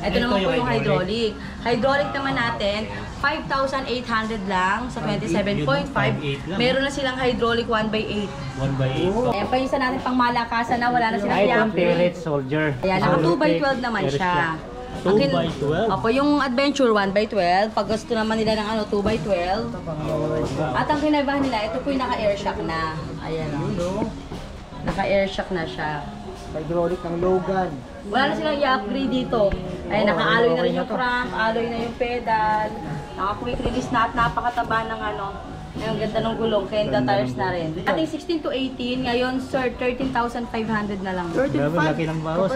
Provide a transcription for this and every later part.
Ito naman po yung hydraulic. Hydraulic naman natin, 5,800 lang sa 27.5. Meron na silang hydraulic 1/8. 1/8. Ayan pa yung isa natin pang malakasan na wala na silang Itong Tailgate Soldier. Ayan, naka 2x12 naman siya. 2x12? Opo, yung Adventure 1x12. Pag gusto naman nila ng 2x12. At ang kinaibahan nila, ito po yung naka-air shock na. Ayan o. Naka-air shock na siya. Hydraulic ng Logan. Wala na silang i-upgrade dito. Ayan, naka-alloy na rin yung crank, alloy na yung pedal. Naka-quick release na at napakataba ng ang ganda ng gulong, kaya the tires na rin. Ating 16 to 18, ngayon sir, 13,500 na lang. 35. Laki ng bawas.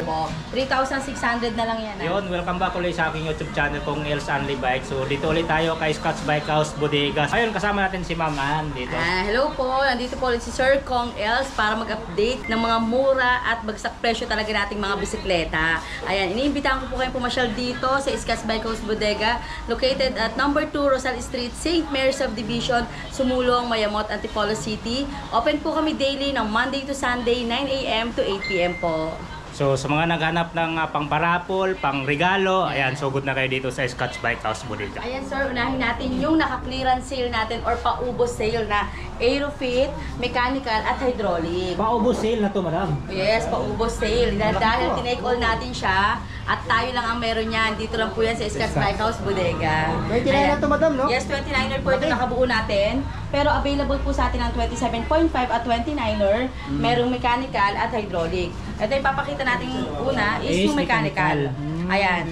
3,600 na lang yan. Yun, welcome back ulit sa aking YouTube channel kong Els Only Bike. So dito ulit tayo kay Scotch Bike House Bodegas. Ayun, kasama natin si Ma'am Ann dito. Hello po, nandito po ulit si Sir Kong Els para mag-update ng mga mura at bagsak presyo talaga nating mga bisikleta. Ayan, iniimbitahan ko po kayong pumasyal dito sa Scotch Bike House Bodega, located at number 2 Rosal Street, St. Mary's Subdivision, Sumulong, Mayamot, Antipolo City. Open po kami daily ng Monday to Sunday, 9 AM to 8 PM po. So sa mga naghanap ng pang parapol, pang regalo, ayan, sugod na kayo dito sa Scotch Bike House Bodega. Ayan sir, unahin natin yung naka-clearance sale natin or paubos sale na Aerofit, mechanical at hydraulic. Paubos sale na to, madam. Yes, paubos sale. Dahil tinake all natin siya at tayo lang ang meron niyan. Dito lang po yan sa Scotch Bike House Bodega. 29 na to, madam, no? Yes, 29er po ito nakabuo natin. Pero available po sa atin ang 27.5 at 29er. Merong mechanical at hydraulic. Ito yung papakita natin una is yung mechanical. Ayan.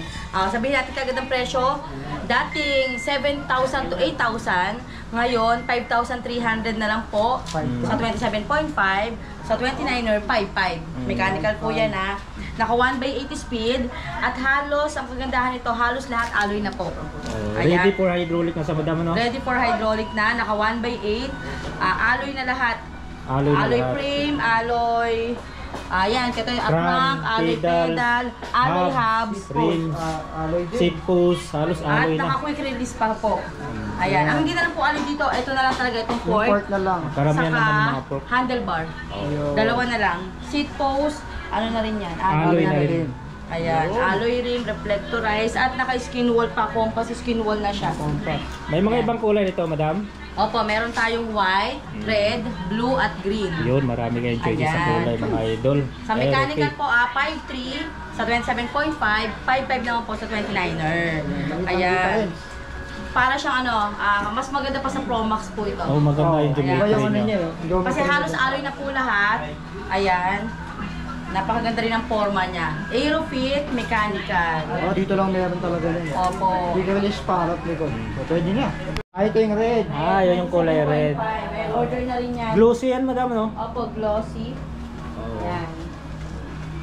Sabihin natin kagad ang presyo. Dating 7,000 to 8,000. Ngayon, 5,300 na lang po. Sa 27.5. Sa 29er, 5,500. Mechanical po yan ha. Naka 1/8 speed. At halos, ang kagandahan nito, halos lahat alloy na po. Ready for hydraulic na sa madam, no? Ready for hydraulic na. Naka 1/8. Alloy na lahat. Alloy frame, alloy... Ayan, ito yung crank, alloy pedal, alloy hubs, rim, seat post, halos alloy at na. naka-quick release pa po. Ayan, ang hindi na lang po alloy dito, ito na lang talaga itong port. na lang. Karamihan naman ng mga port. Handlebar. Dalawa na lang. Seat post, ano na rin yan? Alloy na rin. Ayan, alloy rim, reflectorized, at naka-skin wall pa, compass skin wall na siya. May mga ibang kulay nito, madam? Opo, meron tayong white, red, blue, at green. Yun, marami kayong choices sa kulay, mga idol. Sa mechanical po, 5.3 sa 27.5, 5.5 naman po sa 29er. Ayan. Para siyang mas maganda pa sa Pro Max po ito. Oh, maganda yung geometry niya. Kasi halos alloy na po lahat. Ayan. Napakaganda rin ang forma niya. Aerofit, mechanical. Dito lang meron talaga yun. Opo. Dito lang yung parot likod. Pwede na. Ito yung red. Yun yung kulay red. May order na rin yan. Glossy yan, madam, no? Opo, glossy. Ayan.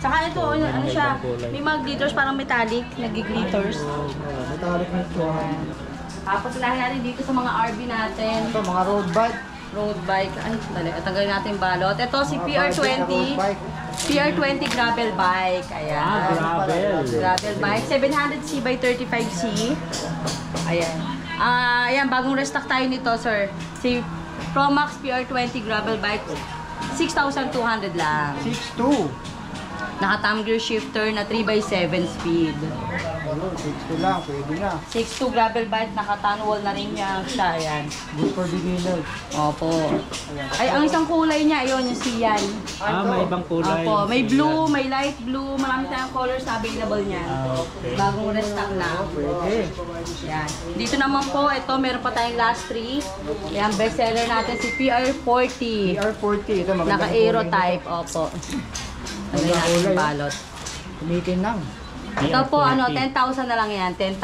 Saka ito, ano siya, may mga glitters, parang metallic, nag-glitters. Metallic na ito. Tapos unahin natin dito sa mga RV natin. Ito, mga road bike. Road bike. Ay, dali. Tanggalin natin yung balot. Ito si PR20. PR20 gravel bike. Ayan. Gravel. Gravel bike. 700C by 35C. Ayan. Ayan, bagong restock tayo nito, sir. Si Promax PR20 gravel bike. 6,200 lang. 6.2. Naka-thumb gear shifter na 3x7 speed. 6.2 lang, pwede na. 6.2 gravel bike, naka-tunnel na rin niya siya. Ayan. Good for beginners. Opo. Ay, ang isang kulay niya, yun, yung siyan. May ibang kulay. Opo, may blue, may light blue, marami tayong colors available niyan. Okay. Bagong restock na. Pwede. Yan. Dito naman po, ito, meron pa tayong last 3. Yan, bestseller natin si PR40. PR40, ito maganda. Naka-aero type, opo. Ano natin yung balot. Kumitin lang. Ito po, 10,000 na lang yan, 10,000.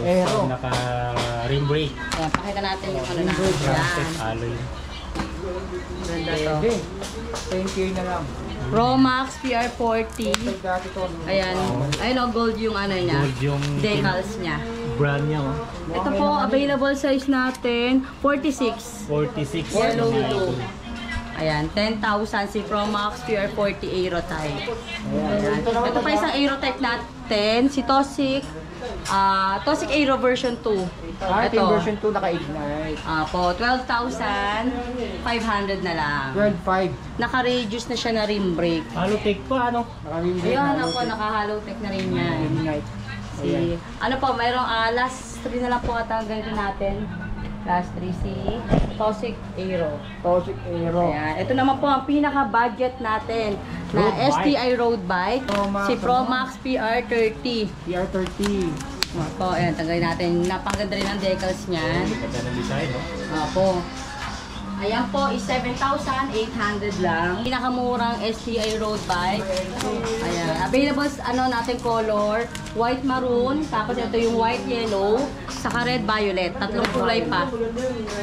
Aero. Naka-rim brake. Yan, pakita natin yung ano na. Bracket, Yan. alloy. Ganda to. Pwede. 10K na lang. Promax PR40. Dati to. Ayan. Ayun o, gold yung ano niya. Gold yung Decals niya. brand niya, oh. Ito po, available size natin, 46. 46. Yellow blue. Ayan, 10,000 si Promax PR40 Aero type. Ayan. Ito pa isang Aero type natin, si Toxic. Toxic Aero version 2. Ito yung version 2 naka-ignite. Po, 12,500 na lang. 12.5. Naka-reduce na siya na rim brake. Halotech pa, ano? Naka-rim brake. Ayun, ako, naka-hollow tech na rin yan. Ignite. Si, ano po, mayroong last 3 na lang po ata ang ganito natin. Last 3 si Toxic Aero. Toxic Aero. Ayan. Ito naman po ang pinaka-budget natin na Road bike. STI road bike. Promax, Si Promax PR30. PR30. Opo, ayan, tanggalin natin. Napakaganda rin ang decals niyan. Ganda ng design, no? Opo. Ayan po is 7,800 lang. Pinakamurang STI road bike. Ayan. Available ano natin color, white maroon, tapos ito yung white yellow, saka red violet. Tatlong kulay pa.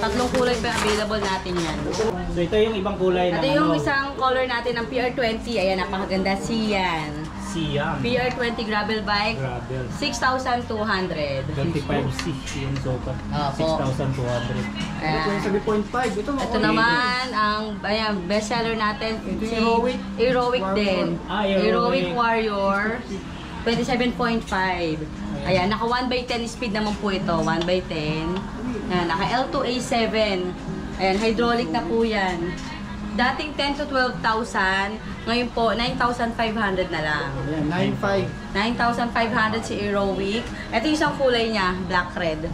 Tatlong kulay pa available natin yan. So ito yung ibang kulay ng Ito yung isang color natin ng PR20. Ayan, napakaganda. Siyan. Siam. PR20 gravel bike. Gravel. 6,200. 25C yung sofa. Opo. 6,200. Ayan. 7.5. Ito naman ang ayan, best seller natin si Heroic din. Heroic Warrior 27.5. Ayan, naka 1/10 speed naman po ito, 1/10. Ayan, naka L2A7. Ayan, hydraulic na po 'yan. Dating 10 to 12,000, ngayon po 9,500 na lang. Ayan, 9.5. 9,500 si Heroic. Ito yung isang kulay niya, black red.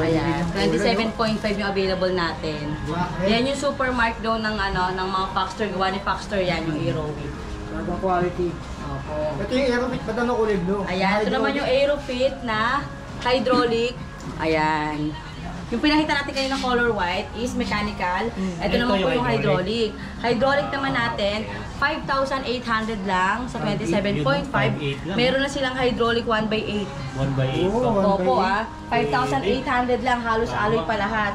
Ayan, 27.5 yung available natin. Yan yung super markdown ng ano ng mga Foxter, gawa ni Foxter yan yung Aerofit. Talagang quality. Opo. Ito yung Aerofit, ba't ano kulay blue? Ayan, ito naman yung Aerofit na hydraulic. Ayan. Yung pinakita natin kanina color white is mechanical. Ito naman po yung hydraulic. Hydraulic naman natin, 5,800 lang sa 27.5. Meron na silang hydraulic 1/8. 1/8. Oh. Opo 5,800 lang, halos alloy pa lahat.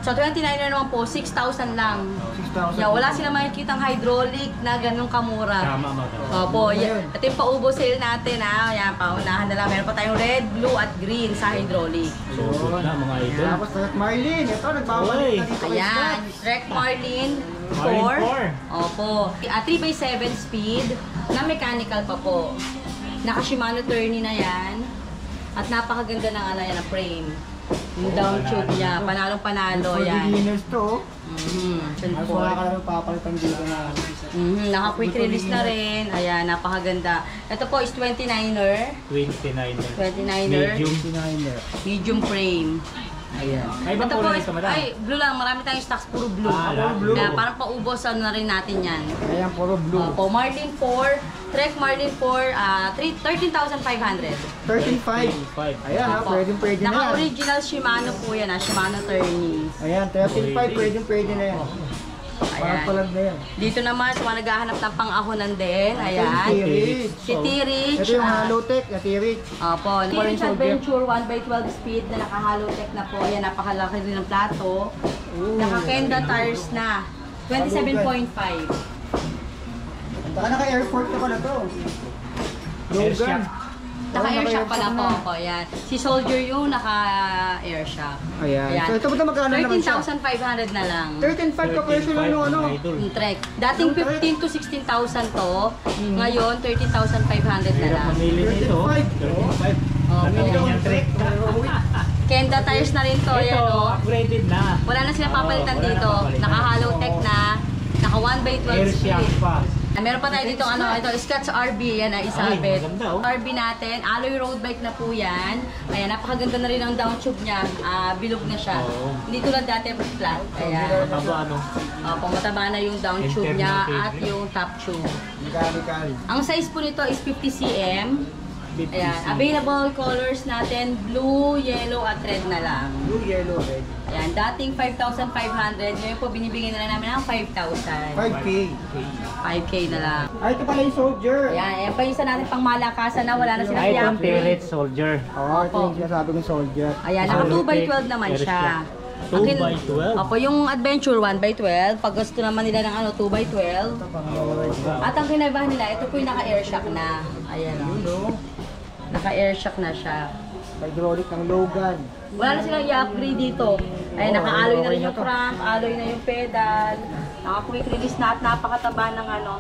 Sa 29er naman po, 6,000 lang. 6,000. Yeah, wala silang makikitang hydraulic na ganun kamura. Tama mo. Opo, ito yung paubo sale natin ha. Yan, paunahan na lang. Meron pa tayong red, blue at green sa hydraulic. Lusot na mga idol. Tapos Trek Marlin. Ito, nagbabalik na dito kay Ayan, Scott. Trek Marlin 4. Marlin 4. Opo. 3x7 speed na mechanical pa po. Naka Shimano Tourney na yan. At napakaganda ng ano yan, ng frame. Yung down tube niya, panalong-panalo For yan. beginners to. Yan Mas po. wala ka naman papalitan dito na. Naka-quick release na rin. Ayan, napakaganda. Ito po is 29er. 29. 29er. Medium. 59er. Medium frame. Ayan. May ibang Ito po kulay is, ito, madam. ay, blue lang. Marami tayong stocks, puro blue. Lahat blue. Kaya parang paubos na rin natin yan. Ayan, puro blue. Opo, Marlin 4, Trek Marlin 4, 13,500. 13.5. Ayan ha, Opo. pwede na yan. Naka-original Shimano po yan, Shimano Tourney. Ayan, 13.5, pwede na yan. Parang Ayan. palag na yan. Dito naman, sa mga naghahanap ng pang-ahonan din, ayan. T-Rich. Si T-Rich. Ito yung Halotech na T-Rich. Opo, T-Rich Adventure 1x12 speed na naka-Halotech na po. Ayan, napakalaki rin ng plato. Naka-Kenda tires na. 27.5. Baka naka-airport ka pala to. Air Logan. shock. Naka-airshock pala po. Opo, ayan. Si Soldier yung naka-airshock. Ayan. So ito ba magkano naman siya? 13,500 na lang. 13.5 ka presyo lang yung ano. Mga idol. Yung Trek. Dating 15 to 16,000 to. Ngayon, 13,500 na lang. Mamili nito. 35. 35. Oh, Tatawin yung trick. Kenda tires na rin to. Ito, Ayan o. upgraded na. Wala na sila papalitan Wala na dito. papalitan. Naka-hollow tech na. Naka 1x12 Air shock speed. pa. Meron pa tayo dito ano, ito Scotch RB, yan na Isabet. maganda, oh. RB natin, alloy road bike na po yan. Ayan, napakaganda na rin ang down tube niya. Bilog na siya. Oo. Hindi tulad dati flat. Ayan. Mataba, ano? Mataba na yung down tube niya at yung top tube. Mechanical. Ang size po nito is 50 cm. Ayan, available colors natin, blue, yellow at red na lang. Blue, yellow, red. Ayan, dating 5,500, ngayon po binibigyan na lang namin ng 5,000. 5K. 5K na lang. Ay, ito pala yung Soldier. Ayan, ayan pa yung isa natin pang malakasan na wala na silang Ay, itong i-upgrade. T-Rich Soldier. Oo, ito yung sinasabi kong Soldier. Ayan, naka 2x12 naman siya. 2x12? Opo, yung Adventure 1x12, pag gusto naman nila ng ano, 2x12. At ang kinaibahan nila, ito po yung naka-airshock na. Ayan o. Naka-airshock na siya. Hydraulic ng Logan. Wala na silang i-upgrade dito. Ay, naka-alloy na rin yung crank, alloy na yung pedal, naka-quick release na at napakataba ng ano,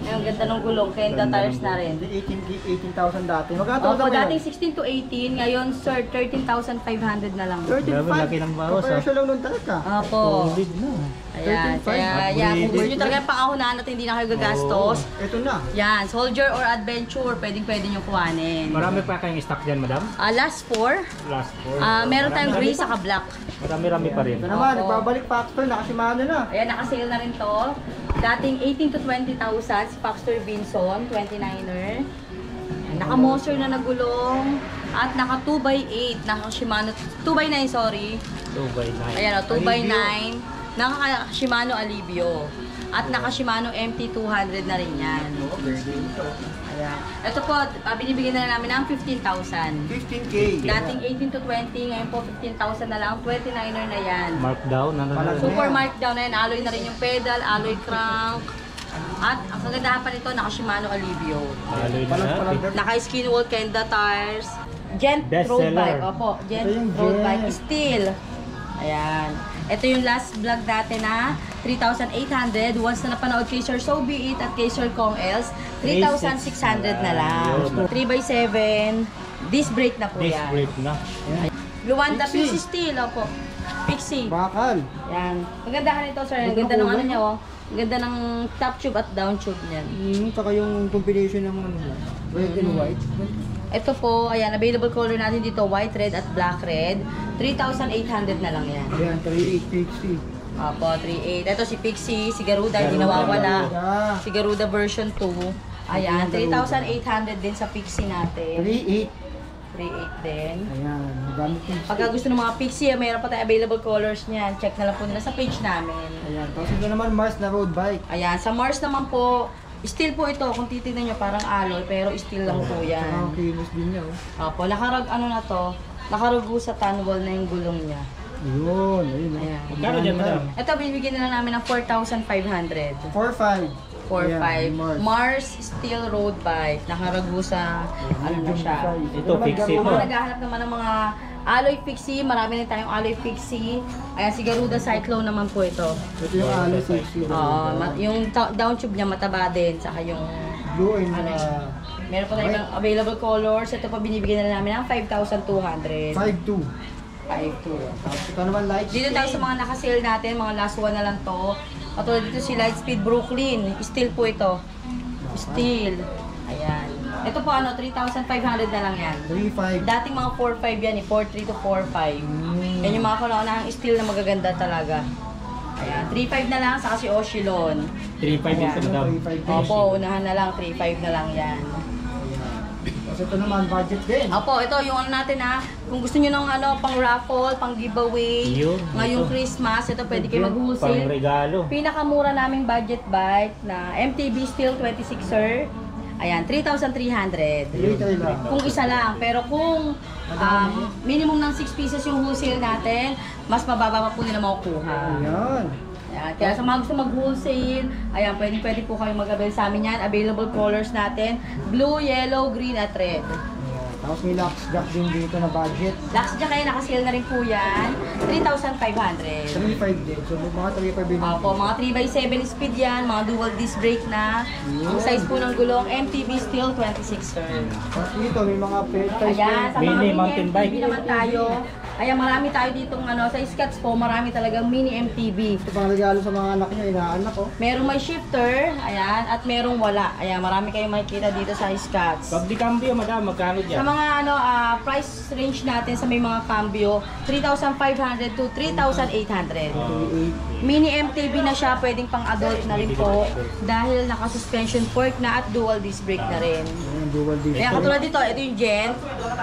Yung ganda ng gulong, Kenda tires na rin. 18,000 dati. Magkano Opo, ngayon? dating 16 to 18, ngayon sir, 13,500 na lang. 35. Laki ng bawas, Kapresyo lang nung talaga. Opo. Solid na. Ayan, 35. kaya yan, kung gusto nyo talaga pangahunahan at hindi na kayo gagastos, Ito na. yan, soldier or adventure, pwede nyo kuhanin. Marami pa kayong stock dyan, madam? Last 4, Last 4. meron tayong gray saka black. Marami pa rin. Ito naman, Opo. nagbabalik factor, nakasimano na. Ayan, nakasale na rin to. Dating 18 to 20,000, si Paxton Vinson, 29er. Naka-Moser na nagulong. At naka 2x8, naka Shimano, 2x9 sorry. 2x9. Ayan o, 2x9. Naka Shimano Alivio. At naka Shimano MT200 na rin yan. Ayan. Ito po, binibigyan na namin ng 15,000. 15K. Dating 18 to 20, ngayon po 15,000 na lang. 29er na yan. Markdown. Super markdown na yan. Alloy na rin yung pedal, alloy crank. At ang kagandahan pa nito, naka Shimano Alivio. Alloy na. Naka skinwall Kenda tires. Gent Best road seller. bike. Opo, Gent Ito yung road Gent. bike. Steel. Ayan. Ito yung last vlog natin na 3,800. Once na napanood kay Sir So Be It at kay Sir Kong Els, 3,600 na lang. 3x7. Disc brake na po Disc yan. brake na. Luwanda Pixie. Pixie Steel. Opo. Pixie. Bakal. Yan. Magandahan ito, sir. Ang ganda ng ano niya, oh. Ang ganda ng top tube at down tube niyan. Saka yung combination ng red and white. Ito po, ayan, available color natin dito, white, red, at black red. 3,800 na lang yan. Ayan, 3860. Opo, 3,800. Ito si Pixie, si Garuda, hindi nawawala. Si Garuda version 2. Ayan, 3,800 din sa Pixie natin. 38. 3,800 din. Ayan, gamit yung Pagka gusto ng mga Pixie, mayroon pa tayong available colors niyan. Check na lang po nila sa page namin. Ayan, tapos ito naman Mars na road bike. Ayan, sa Mars naman po, steel po ito. Kung titignan nyo, parang alloy, pero steel lang po Saka yan. ang kilos din niya. Opo, ano na to, nakarugo sa tanwal na yung gulong niya. Yun, ayun. Ayan. Magkano dyan, madam? Ito, bibigyan na lang namin ng 4,500. 4.5. 4,500. Mars Steel Road Bike. Nakarago sa, ano na siya. Ito, Pixie Kung ito. mga naghahanap naman ng mga alloy fixie, marami na tayong alloy fixie. Ayan, si Garuda Cyclone naman po ito. Ito yung alas 60. Oo, yung down tube niya mataba din, saka yung Blue and ano, meron pa tayong available colors. Ito pa binibigyan na namin ng 5,200. 5.2. 5,200. Tapos ito naman lights. Dito tayo sa mga naka-sale natin, mga last one na lang to. Katulad dito si Lightspeed Brooklyn. Steel po ito. Steel. Ayan. Ito po ano, 3,500 na lang yan. 3.5. Dating mga 4,500 yan eh, 4,300 to 4,500. Yan yung mga kauna-unahang steel na magaganda talaga. Ayan, 3,500 na lang, saka si Oshilon. 3.5 din sa madam. 3.5. Opo, unahan na lang, 3,500 na lang yan. Tapos ito naman budget din. Opo, ito yung ano natin ha. Kung gusto nyo ng ano, pang raffle, pang giveaway, Yun, ngayong ito. Christmas, ito pwede kayo Pang mag-wholesale. regalo. Pinakamura naming budget bike na MTB Steel 26er. Ayan, 3,300. 3.3 lang. Kung isa lang. Pero kung minimum ng 6 pieces yung wholesale natin, mas mababa pa po nila makukuha. Ayan. Ayan, kaya sa mga gusto mag-wholesale, ayan, pwede po kayong mag-avail sa amin yan. Available colors natin, blue, yellow, green, at red. Ayan. Tapos may locks jack din dito na budget. Last dyan kayo, nakasale na rin po yan. 3,500. 3.5 din. So mga 3.5 din. Opo, mga 3x7 speed yan, mga dual disc brake na. Ang size po ng gulong, MTB Steel 26er. Tapos dito may mga pedals. Ayan, sa mga Mini mini mountain MTB bike. naman tayo. Ayan, marami tayo ditong ano, sa Scotts po, marami talagang mini MTB. Ito pang regalo sa mga anak niya, inaanak ko. Merong may shifter, ayan, at merong wala. Ayan, marami kayong makikita dito sa Scotts. Pag di cambio, madam, magkano Sa dyan? mga ano, price range natin sa may mga cambio, 3,500 to 3,800. 3.8. Mini MTB na siya, pwedeng pang adult na rin po dahil naka-suspension fork na at dual disc brake na rin. Ayan, dual disc. Kaya katulad dito, ito yung Gent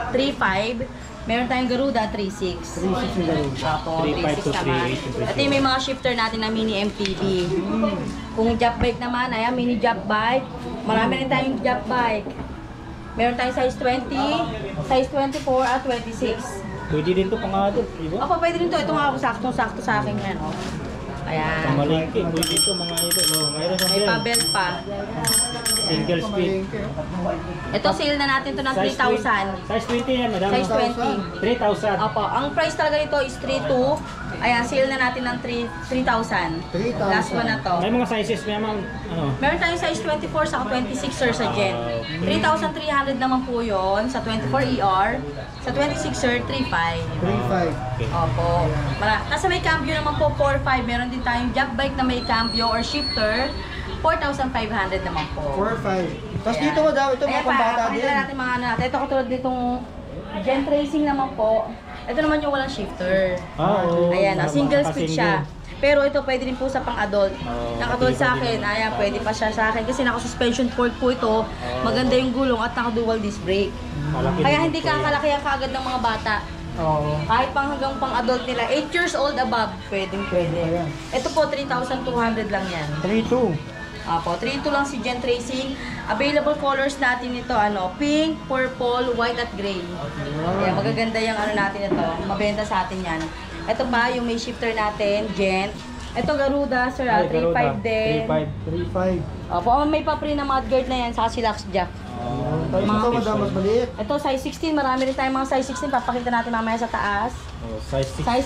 3.5, meron tayong Garuda 3.6. 3.6 yung gano'n. Apo, 3.5 to 3.6 naman. 3.8. Ito yung may mga shifter natin na mini MTB. Kung job bike naman, ayan, mini job bike. Marami rin tayong job bike. Meron tayong size 20, size 24 at 26. Pwede din to pang adult, di ba? Opo, pwede rin to. Ito nga ako, saktong-sakto sa akin yan. Oh. Ayan. Pamalingki, pwede to mga idol. Oh, mayroon sa May pa-belt pa. Single speed. Ito, sale na natin to ng 3,000. Size 20 yan, madam. Size 20. 3,000. Opo, ang price talaga nito is 3,200. Ayan, sale na natin ng 3,000. 3,000. Last one na to. May mga sizes, may mga ano. Meron tayong size 24 sa 26 sir sa Gen. 3,300 naman po yon sa 24 ER. Sa 26 sir, 3,500. 3,500. Opo. Kasi may cambio naman po, 4,500. Meron din tayong jump bike na may cambio or shifter. 4,500 naman po. 4,500. Tapos Ayan. dito madami, ito mga Ayan pambata pa, din. pakita natin mga ano natin. Ito katulad ditong Gen Racing naman po. Ito naman yung walang shifter. Oo. Ayan, single speed siya. Pero ito pwede rin po sa pang-adult. Oo, Nakatulad sa pwede akin, din. ayan, pwede pa siya sa akin kasi naka-suspension fork po ito. Maganda yung gulong at naka-dual disc brake. Malaki Kaya din hindi po yan. kakalakihan kaagad ng mga bata. Oo. Kahit pang hanggang pang-adult nila, 8 years old above, pwede. Ayan. Ito po, 3,200 lang yan. 3,200. Apo, 3-2 lang si Gen Racing. Available colors natin ito, pink, purple, white at gray. Kaya magaganda yung natin ito. Mabenta sa atin yan. Ito pa, yung may shifter natin, Gen. Ito Garuda, sir, 3.5 din. 3,500. Opo, may pa-free na mudguard na yan, sa Silax Jack. Tapos ito madami, mas maliit. Ito, size 16. Marami rin tayong mga size 16. Papakita natin mamaya sa taas. Size 16. Size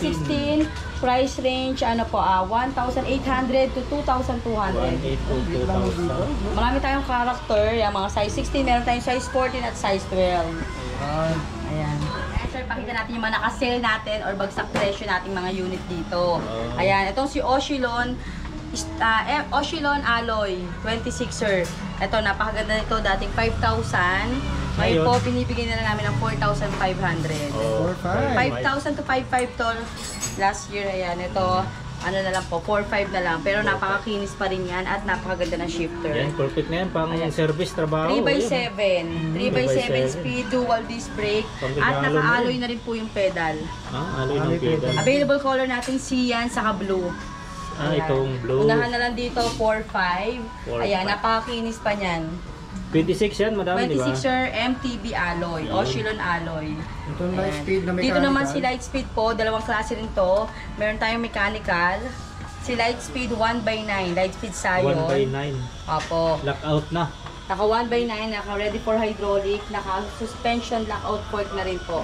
16, price range, 1,800 to 2,200. 1,800. Marami tayong character, yung mga size 16, meron tayong size 14 at size 12. Ayan. Ayan. Sir, pakita natin yung mga naka-sale natin or bagsak presyo nating mga unit dito. Ayan, itong si Oshilon, Oshilon Alloy, 26er. Ito, napakaganda nito, dating 5,000. Ngayon po, binibigyan na lang namin ng 4,500. 5,000 to 5,500 to last year. Ayan, ito, na lang po, 4,500 na lang. Pero napakakinis pa rin yan at napakaganda ng shifter. Yan, perfect na yan. Pang service trabaho. 3x7. 3x7 speed, dual disc brake. At naka-alloy na rin po yung pedal. Alloy ng pedal. Available color natin cyan, saka blue. Itong blue. Unahan na lang dito, 4,500. Ayan, napakakinis pa niyan. 26 yan, madam, di ba? 26er MTB alloy, Oshilon alloy. Ito na light speed na mechanical. Dito naman si Lightspeed po, dalawang klase rin to. Meron tayong mechanical. Si Lightspeed 1x9, Lightspeed Sayon. 1x9. Opo. Lockout na. Naka 1x9, naka ready for hydraulic, naka suspension lockout fork na rin po.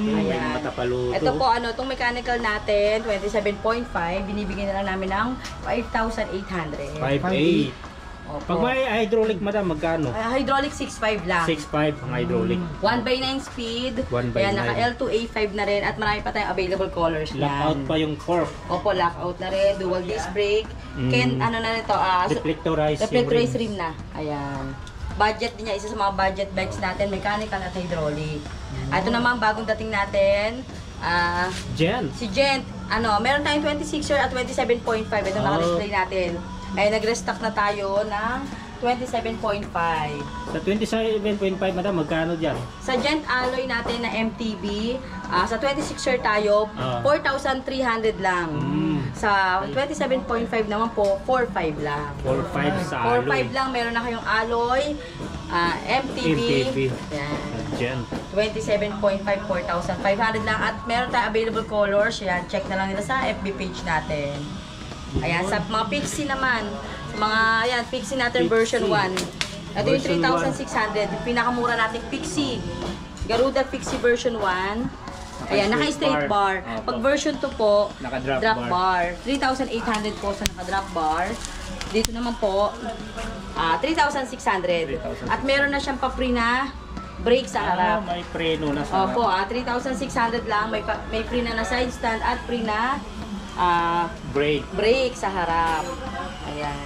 Ayan. Matapaluto. Ito po, itong mechanical natin, 27.5, binibigyan na lang namin ng 5,800. 5.8. Opo. Pag may hydraulic, madam, magkano? Hydraulic 6.5 lang. 6.5 ang hydraulic. 1x9 speed. 1x9. Ayan, naka L2A5 na rin at marami pa tayong available colors na. Lockout pa yung fork. Opo, lockout na rin, dual disc brake. Na nito, Reflectorized reflectorized rim na. Ayan. Budget din niya, isa sa mga budget bikes natin, mechanical at hydraulic. Ito naman, bagong dating natin, Gen. si Gent. Meron tayong 26er at 27.5. Ito naka-display natin. Ay, nag-restock na tayo ng 27.5. Sa 27.5, madam, magkano dyan? Sa Gent alloy natin na MTB, sa 26er tayo, 4,300 lang. Sa 27.5 naman po, 4,500 lang. 4.5 sa alloy. 4,500 lang, meron na kayong alloy, MTB, yan. Gen. 27.5, 4,500 lang. At meron tayong available colors, yan, check na lang nila sa FB page natin. Ayan, sa mga Pixie naman, sa mga, ayan, Pixie natin version 1. Ito yung 3,600, yung pinakamura natin Pixie. Garuda Pixie version 1. Ayan, naka-straight bar. Pag version 2 po, drop bar. 3,800 po sa naka-drop bar. Dito naman po, 3,600. At meron na siyang pa-free na brake sa harap. May preno na sa Opo, 3,600 lang. May free na side stand at free na brake sa harap. Ayan.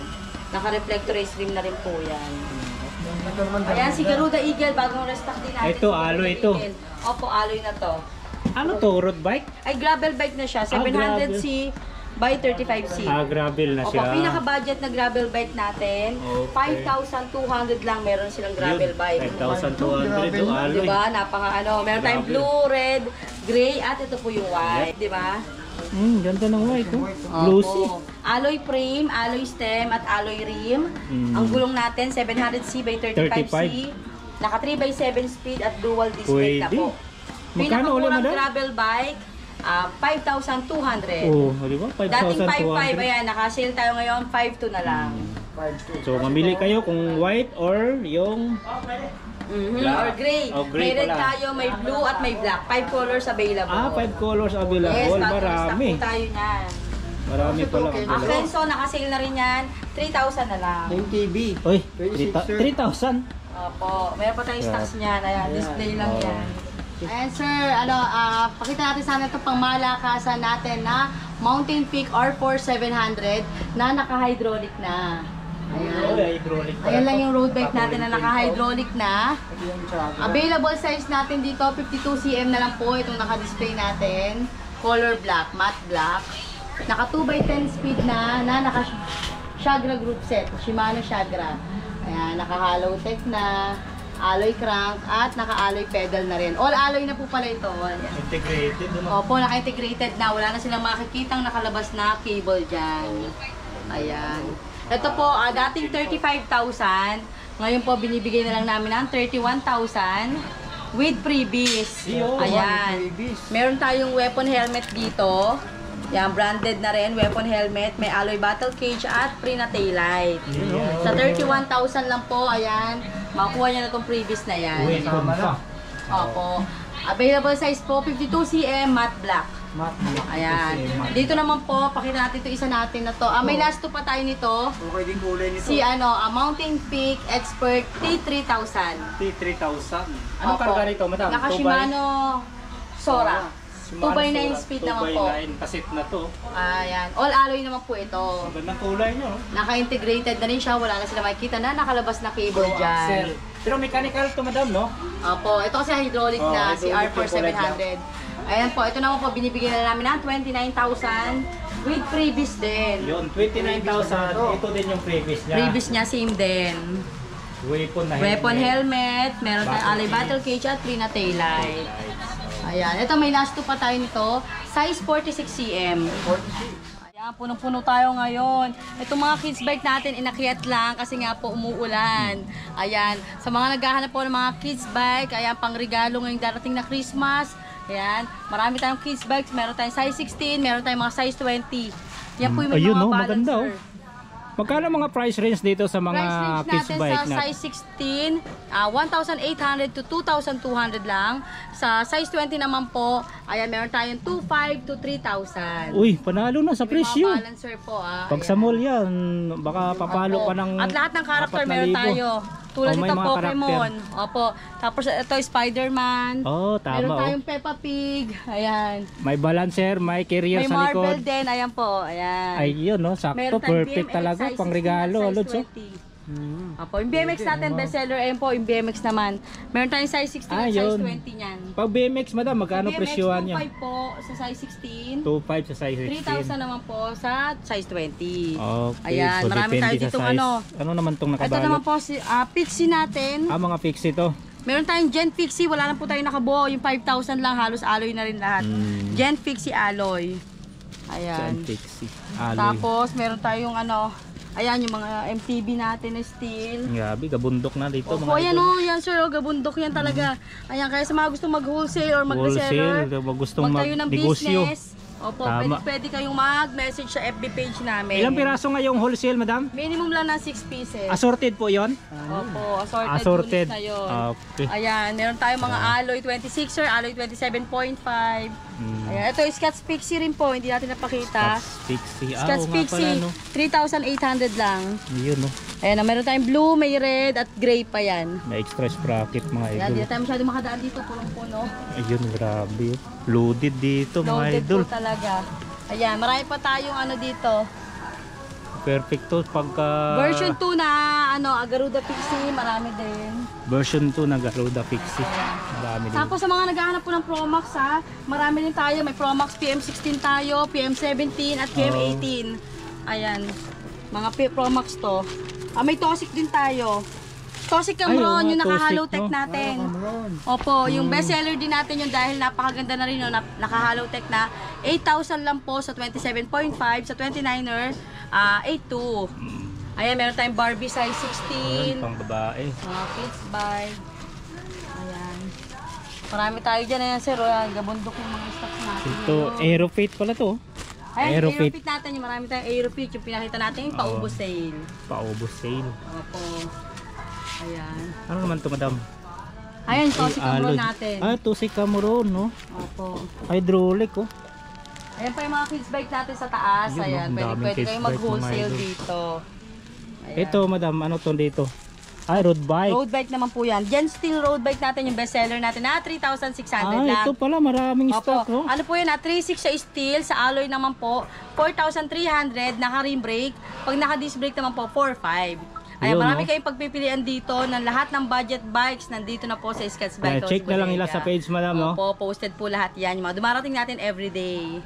Naka-reflectorized rim na rin po yan. Ayan, si Garuda Eagle, bagong restock din natin. Ito, si Garuda alloy ito. Eagle. Opo, alloy na to. Ano to, road bike? Ay, gravel bike na siya. 700C by 35C. Gravel na Opo, siya. pinaka-budget na gravel bike natin, Okay. 5,200 lang meron silang gravel bike. 5,200 to alloy. Diba? Meron tayong Grabe. blue, red, gray, at ito po yung white. Diba? Ganda ng white. Lucy. Alloy frame, alloy stem, at alloy rim. Ang gulong natin, 700C by 35C. Naka 3x7 speed at dual disc brake na Pwede. po. Magkano ulit, Pinakamurang madam? gravel bike, 5,200. Di ba? Dating 5,500, 5,200. ayan, naka-sale tayo ngayon, 5,200 na lang. So, mamili kayo kung white or yung Black. Or gray. Oh, gray May red pala. tayo, may blue at may black. 5 colors available. 5 colors Yes, available. stock Marami. po tayo niyan. Marami pala. Ang Kenzo, nakasale na rin yan. 3,000 na lang. 9 KB. Uy, 26, sir. 3,000. Opo, meron pa tayong stocks niyan. Ayan, display lang Oh. yan. Ayan sir, pakita natin sana itong pangmalakasan natin na Mountain Peak R4 700 na naka-hydraulic na. Ayan. Hydraulic pala Ayan lang to. yung road bike natin na naka-hydraulic na. Ito yung Chagra. Available size natin dito, 52 cm na lang po itong naka-display natin. Color black, matte black. Naka 2x10 speed na naka-Shagra group set, Shimano Shagra. Ayan, naka-hollow tech na, alloy crank, at naka-alloy pedal na rin. All alloy na po pala ito. Ayan. Integrated. Ano? Opo, naka-integrated na. Wala na silang makikitang nakalabas na cable dyan. Ayan. Ito po, dating 35,000. Ngayon po, binibigay na lang namin ng 31,000 with freebies. Ayan. Meron tayong weapon helmet dito. Yan, branded na rin. Weapon helmet. May alloy battle cage at free na taillight. Sa 31,000 lang po, ayan. Makuha niya na itong freebies na yan. Uy, Tama na. Opo. Available size po, 52 cm matte black. Ayan. Dito naman po, pakita natin ito isa natin na to. May last two pa tayo nito. Okay din kulay nito. Si Mountain Peak Expert T3000. T3000. Anong Opo. karga nito, madam? Naka 2x? Shimano Sora. Shimano 2x9 Sora, speed naman po. 2x9, kasit na to. Ayan. All alloy naman po ito. Ang gandang kulay nyo. Naka-integrated na rin siya. Wala na sila makikita na nakalabas na cable dyan. Pero mechanical to, madam, no? Opo. Ito kasi hydraulic na si hydraulic R4 yung kulay 700. Ayan po. Ito naman po. Binibigyan na namin ng 29,000 with freebies din. Yun, 29,000. Ito din yung previous niya. Freebies niya same din. Weapon na Weapon helmet, meron tayong alloy battle cage at free na taillight. Ayan, ito may last two pa tayo nito, size 46 cm. Ayan, punong-puno tayo ngayon. Itong mga kids bike natin, inakyat lang kasi nga po umuulan. Ayan, sa mga naghahanap po ng mga kids bike, ayan, pang regalo ngayong darating na Christmas. Ayan, marami tayong kids bikes, meron tayong size 16, meron tayong mga size 20. Yan po yung Ayun, mga no, balancer. maganda, oh. Magkano mga price range dito sa mga Price range kids natin bike sa na? size 16, 1,800 to 2,200 lang. Sa size 20 naman po, ayan, meron tayong 2,500 to 3,000. Uy, panalo na sa May presyo. mga balancer po, Pag ayan. sa mall yan, baka papalo Opo. ka ng At lahat ng character 4,000. meron tayo. Tulad Oh, may nito, mga Pokemon. Opo. Tapos ito, Spider-Man. Oh, Meron tama, oh. tayong Peppa Pig. Ayan. May balancer, may carrier May sa Marvel likod. din. Ayan po. Ayan. Ay, yun, no? Sakto, Meron tayong perfect BMX talaga, size pang 16 regalo, at size Lods, oh. 20. Opo, yung BMX natin, bestseller. Ayan po, yung BMX naman. Meron tayong size 16 at size yun. 20 niyan. Pag BMX, madam, magkano BMX presyuhan niya? 2,500 po sa size 16. 2.5 sa size 16. 3,000 naman po sa size 20. Okay, Ayan, so marami depende tayo sa ditong size. ano. Ano naman tong Ito naman nakabalot? po si Pixie natin. Mga fixie to. Meron tayong Gen Pixie, wala na po tayo nakabuo. Yung 5,000 lang, halos alloy na rin lahat. Gen Pixie alloy. Ayan. Yan, fixie. Alloy. Tapos, meron tayong ayan, yung mga MTB natin na steel. Grabe, gabundok na dito. Opo, ayan yan sir, gabundok yan talaga. Ayan, kaya sa mga gusto mag-wholesale or mag-reseller, gustong magtayo ng magnegosyo. business. Opo, Tama. pwede kayong mag-message sa FB page namin. Ilang piraso ngayong wholesale, madam? Minimum lang na 6 pieces. Assorted po yon? Opo, assorted, Assorted. units na yun. Okay. Ayan, meron tayong mga alloy 26er, alloy 27.5. Ayan, ito Scotch Pixie rin po, hindi natin napakita. Fixie. Scotch Oo nga pala, Pixie, no? 3,800 lang. Yun, no? Ayan, meron tayong blue, may red, at gray pa yan. May extra sprocket, mga Ayan, idol. hindi na tayo masyado makadaan dito, pulong-puno. Ayun, grabe. Loaded dito, mga Loaded idol. po talaga. Ayan, marami pa tayong dito. Perfect to pagka... Version 2 na, Agaruda Pixie, marami din. Version 2 na Garuda Pixie. Marami din. Tapos sa mga naghahanap po ng Pro Max marami din tayo. May Pro Max PM16 tayo, PM17 at PM18. Ayan, mga Pro Max to. May Toxic din tayo. Toxic Camron, Ay, yung oo nga, naka-hollow Toxic, tech no? natin. Opo, yung bestseller din natin yun dahil napakaganda na rin yun, naka-hollow tech na. 8,000 lang po sa 27.5, sa 29er, 8,200. Ayan, meron tayong Barbie size 16. Pang babae. Mga kids bike. Ayan. Marami tayo dyan. Ayan, sir. Ayan, gabundok yung mga stocks natin. Ito, Aerofit pala to. Ayan, Aerofit. Aerofit natin. Yung marami tayong Aerofit. Yung pinakita natin yung paubos sale. Paubos sale. Opo. Ayan. Ano naman to, madam? Ayan, Tosi Cameron Alloy. natin. Ah, Tosi Cameron, no? Opo. Hydraulic, oh. Ayan pa yung mga kids bike natin sa taas. Yun, Ayan, ang daming pwede kids kayong bike, mag-wholesale mga idol. dito. Ayan. Ito, madam, ano to dito? Ay, road bike. Road bike naman po yan. Gen Steel road bike natin, yung bestseller natin na 3,600 lang. Ito pala, maraming Opo. stock, oh. Ano po yan, 3.6 sa steel, sa alloy naman po, 4,300, naka-rim brake. Pag naka-disc brake naman po, 4,500. Ayan, Yun, marami no? kayong pagpipilian dito ng lahat ng budget bikes nandito na po sa Scotts Bike House Check na lang nila Bodega. sa page, madam, no? Opo, posted po lahat yan. Yung mga dumarating natin everyday.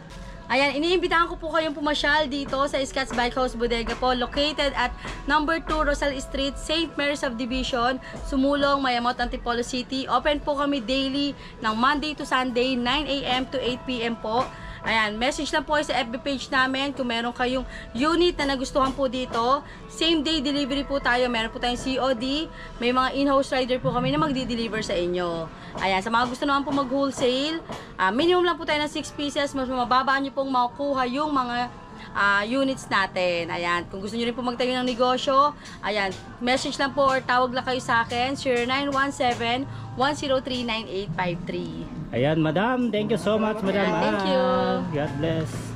Ayan, iniimbitahan ko po kayong pumasyal dito sa Scotts Bike House Bodega po, located at number 2 Rosal Street, St. Mary's Subdivision, Sumulong, Mayamot, Antipolo City. Open po kami daily ng Monday to Sunday, 9 a.m. to 8 p.m. po. Ayan, message lang po kayo sa FB page namin kung meron kayong unit na nagustuhan po dito. Same day delivery po tayo. Meron po tayong COD. May mga in-house rider po kami na magdi-deliver sa inyo. Ayan, sa mga gusto naman po mag-wholesale, minimum lang po tayo ng 6 pieces. Mas mababa nyo pong makukuha yung mga units natin. Ayan, kung gusto nyo rin po magtayo ng negosyo, ayan, message lang po or tawag lang kayo sa akin, 0917-103-9853. Ayan, madam. Thank you so much, madam. Thank you. God bless.